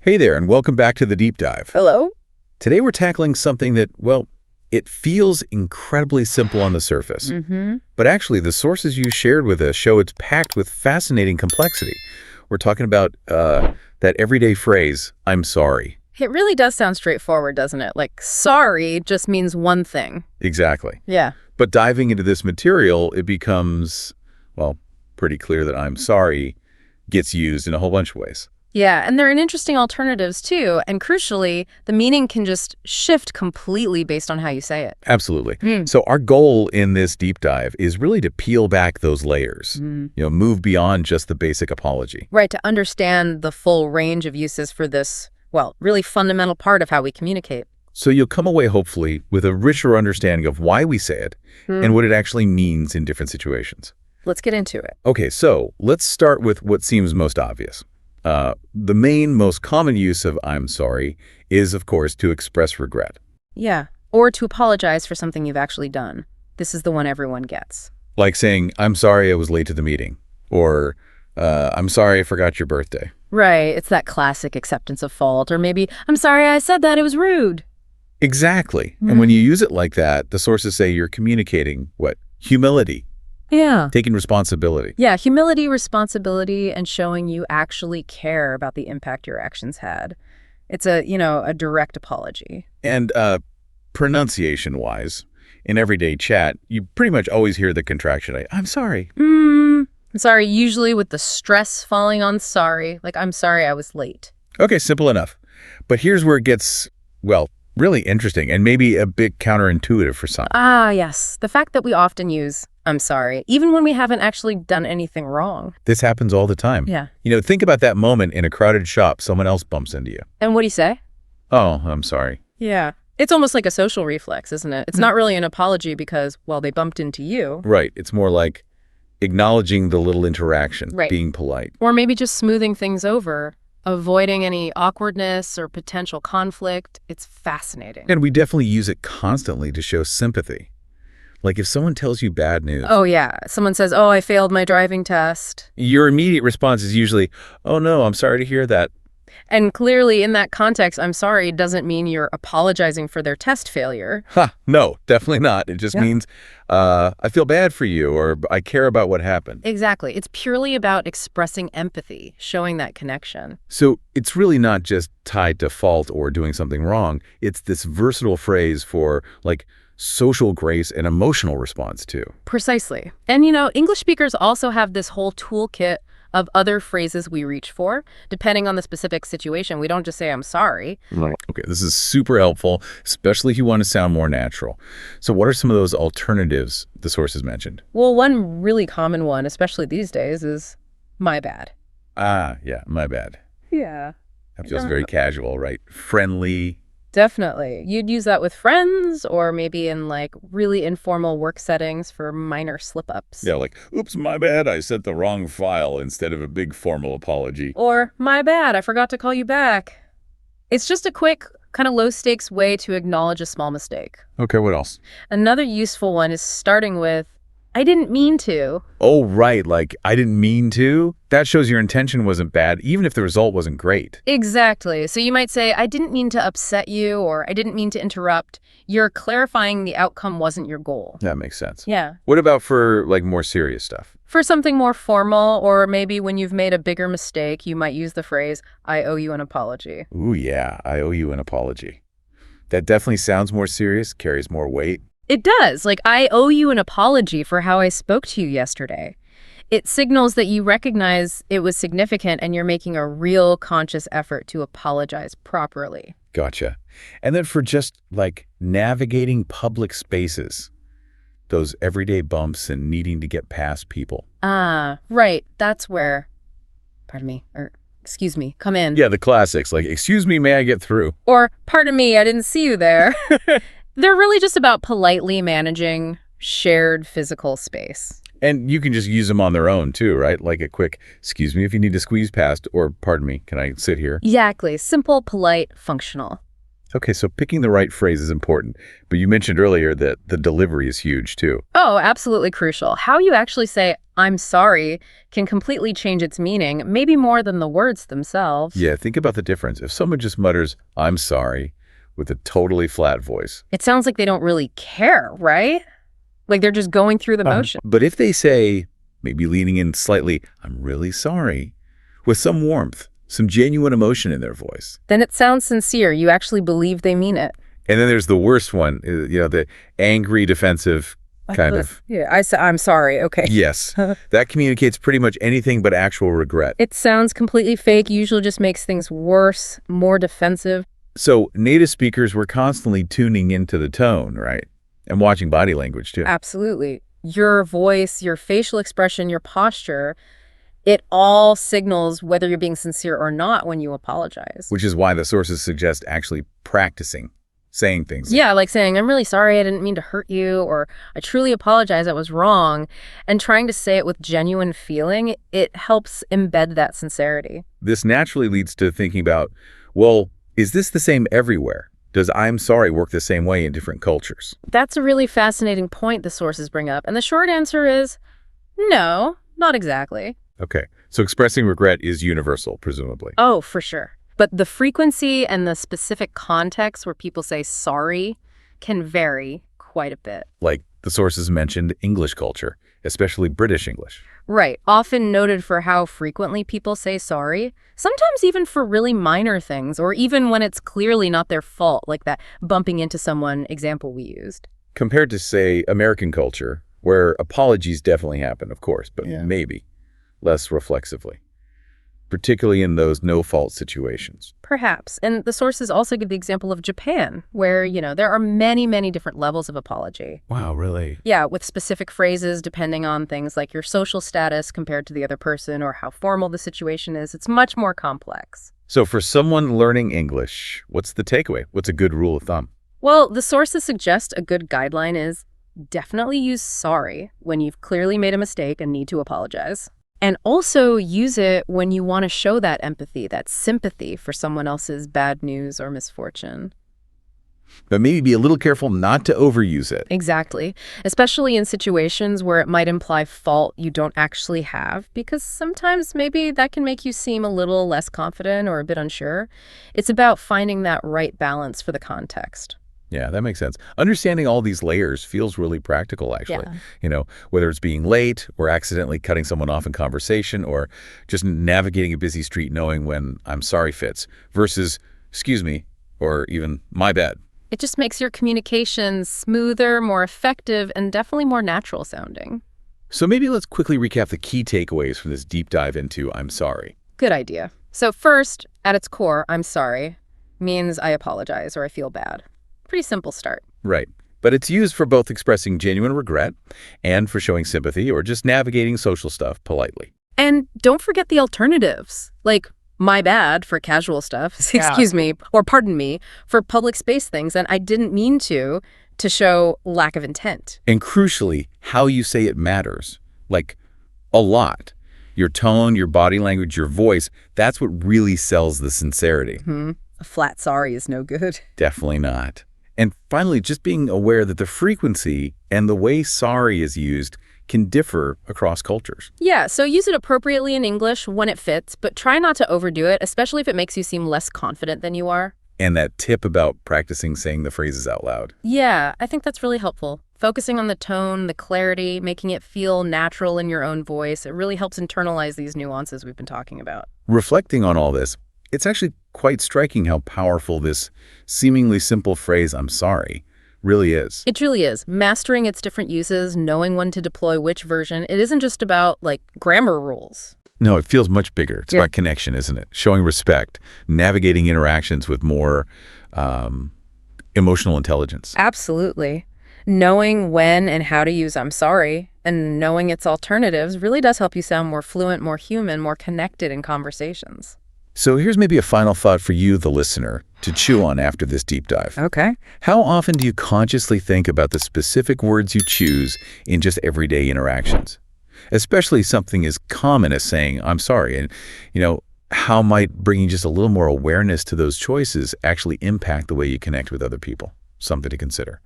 Hey there, and welcome back to the Deep Dive. Hello? Today we're tackling something that, well, it feels incredibly simple on the surface. But actually, the sources you shared with us show it's packed with fascinating complexity. We're talking about that everyday phrase, I'm sorry. It really does sound straightforward, doesn't it? Like, sorry just means one thing. Exactly. Yeah. But diving into this material, it becomes, well, pretty clear that I'm sorry gets used in a whole bunch of ways. Yeah, and there are interesting alternatives, too. And crucially, the meaning can just shift completely based on how you say it. Absolutely. So our goal in this deep dive is really to peel back those layers, move beyond just the basic apology. Right, to understand the full range of uses for this, well, really fundamental part of how we communicate. So you'll come away, hopefully, with a richer understanding of why we say it and what it actually means in different situations. Let's get into it. Okay, so let's start with what seems most obvious. The main, most common use of I'm sorry is, of course, to express regret. Yeah, or to apologize for something you've actually done. This is the one everyone gets. Like saying, I'm sorry I was late to the meeting, or I'm sorry I forgot your birthday. Right, it's that classic acceptance of fault, or maybe, I'm sorry I said that, it was rude. Exactly. And when you use it like that, the sources say you're communicating, what? Humility. Yeah. Taking responsibility. Yeah, humility, responsibility, and showing you actually care about the impact your actions had. It's a direct apology. And pronunciation-wise, in everyday chat, you pretty much always hear the contraction, I'm sorry. I'm sorry, usually with the stress falling on sorry, like I'm sorry I was late. Okay, simple enough. But here's where it gets, well, really interesting and maybe a bit counterintuitive for some. Ah, yes. The fact that we often use I'm sorry, even when we haven't actually done anything wrong. This happens all the time. Yeah. Think about that moment in a crowded shop, someone else bumps into you. And what do you say? Oh, I'm sorry. Yeah. It's almost like a social reflex, isn't it? It's not really an apology because, well, they bumped into you. Right. It's more like acknowledging the little interaction, right. Being polite. Or maybe just smoothing things over, avoiding any awkwardness or potential conflict. It's fascinating. And we definitely use it constantly to show sympathy. Like if someone tells you bad news. Oh, yeah. Someone says, oh, I failed my driving test. Your immediate response is usually, oh, no, I'm sorry to hear that. And clearly in that context, I'm sorry doesn't mean you're apologizing for their test failure. No, definitely not. It just means I feel bad for you or I care about what happened. Exactly. It's purely about expressing empathy, showing that connection. So it's really not just tied to fault or doing something wrong. It's this versatile phrase for like social grace and emotional response too. Precisely. And English speakers also have this whole toolkit of other phrases we reach for, depending on the specific situation. We don't just say, I'm sorry. Right. Okay, this is super helpful, especially if you want to sound more natural. So what are some of those alternatives the sources mentioned? Well, one really common one, especially these days, is my bad. Ah, yeah, my bad. Yeah. That feels very casual, right? Friendly. Definitely. You'd use that with friends or maybe in like really informal work settings for minor slip-ups. Yeah, like, oops, my bad, I sent the wrong file instead of a big formal apology. Or, my bad, I forgot to call you back. It's just a quick, kind of low-stakes way to acknowledge a small mistake. Okay, what else? Another useful one is starting with, I didn't mean to. Oh, right, like, I didn't mean to? That shows your intention wasn't bad, even if the result wasn't great. Exactly. So you might say, I didn't mean to upset you, or I didn't mean to interrupt. You're clarifying the outcome wasn't your goal. That makes sense. Yeah. What about for, like, more serious stuff? For something more formal, or maybe when you've made a bigger mistake, you might use the phrase, I owe you an apology. Ooh, yeah, I owe you an apology. That definitely sounds more serious, carries more weight. It does. Like, I owe you an apology for how I spoke to you yesterday. It signals that you recognize it was significant and you're making a real conscious effort to apologize properly. Gotcha. And then for just, like, navigating public spaces, those everyday bumps and needing to get past people. Ah, right. That's where, pardon me, or excuse me, come in. Yeah, the classics, like, excuse me, may I get through? Or, pardon me, I didn't see you there. They're really just about politely managing shared physical space. And you can just use them on their own, too, right? Like a quick, excuse me if you need to squeeze past, or pardon me, can I sit here? Exactly. Simple, polite, functional. Okay, so picking the right phrase is important, but you mentioned earlier that the delivery is huge too. Oh, absolutely crucial. How you actually say, I'm sorry, can completely change its meaning, maybe more than the words themselves. Yeah, think about the difference. If someone just mutters, I'm sorry, with a totally flat voice. It sounds like they don't really care, right? Like they're just going through the motion. But if they say, maybe leaning in slightly, I'm really sorry, with some warmth, some genuine emotion in their voice. Then it sounds sincere. You actually believe they mean it. And then there's the worst one, the angry, defensive kind of. Yeah, I'm sorry. Okay. Yes, that communicates pretty much anything but actual regret. It sounds completely fake, usually just makes things worse, more defensive. So native speakers were constantly tuning into the tone, right? And watching body language too. Absolutely. Your voice, your facial expression, your posture, it all signals whether you're being sincere or not when you apologize. Which is why the sources suggest actually practicing saying things. Yeah, like saying, I'm really sorry, I didn't mean to hurt you, or I truly apologize, I was wrong. And trying to say it with genuine feeling, it helps embed that sincerity. This naturally leads to thinking about, well, is this the same everywhere? Does I'm sorry work the same way in different cultures? That's a really fascinating point the sources bring up. And the short answer is no, not exactly. Okay, so expressing regret is universal, presumably. Oh, for sure. But the frequency and the specific context where people say sorry can vary quite a bit. Like the sources mentioned English culture, especially British English. Right. Often noted for how frequently people say sorry, sometimes even for really minor things, or even when it's clearly not their fault, like that bumping into someone example we used. Compared to, say, American culture, where apologies definitely happen, of course, but maybe less reflexively, particularly in those no-fault situations. Perhaps. And the sources also give the example of Japan, where, there are many, many different levels of apology. Wow, really? Yeah, with specific phrases depending on things like your social status compared to the other person or how formal the situation is. It's much more complex. So for someone learning English, what's the takeaway? What's a good rule of thumb? Well, the sources suggest a good guideline is definitely use sorry when you've clearly made a mistake and need to apologize. And also use it when you want to show that empathy, that sympathy for someone else's bad news or misfortune. But maybe be a little careful not to overuse it. Exactly. Especially in situations where it might imply fault you don't actually have, because sometimes maybe that can make you seem a little less confident or a bit unsure. It's about finding that right balance for the context. Yeah, that makes sense. Understanding all these layers feels really practical, actually. Whether it's being late or accidentally cutting someone off in conversation or just navigating a busy street knowing when I'm sorry fits versus excuse me or even my bad. It just makes your communication smoother, more effective, and definitely more natural sounding. So maybe let's quickly recap the key takeaways from this deep dive into I'm sorry. Good idea. So first, at its core, I'm sorry means I apologize or I feel bad. Pretty simple start. Right. But it's used for both expressing genuine regret and for showing sympathy or just navigating social stuff politely. And don't forget the alternatives, like my bad for casual stuff, excuse me, or pardon me, for public space things, and I didn't mean to show lack of intent. And crucially, how you say it matters. Like, a lot. Your tone, your body language, your voice, that's what really sells the sincerity. A flat sorry is no good. Definitely not. And finally, just being aware that the frequency and the way sorry is used can differ across cultures. Yeah, so use it appropriately in English when it fits, but try not to overdo it, especially if it makes you seem less confident than you are. And that tip about practicing saying the phrases out loud. Yeah, I think that's really helpful. Focusing on the tone, the clarity, making it feel natural in your own voice, it really helps internalize these nuances we've been talking about. Reflecting on all this, it's actually quite striking how powerful this seemingly simple phrase, I'm sorry, really is. It truly is. Mastering its different uses, knowing when to deploy which version, it isn't just about, grammar rules. No, it feels much bigger. It's about connection, isn't it? Showing respect, navigating interactions with more emotional intelligence. Absolutely. Knowing when and how to use I'm sorry and knowing its alternatives really does help you sound more fluent, more human, more connected in conversations. So here's maybe a final thought for you, the listener, to chew on after this deep dive. Okay. How often do you consciously think about the specific words you choose in just everyday interactions? Especially something as common as saying, I'm sorry. And, how might bringing just a little more awareness to those choices actually impact the way you connect with other people? Something to consider.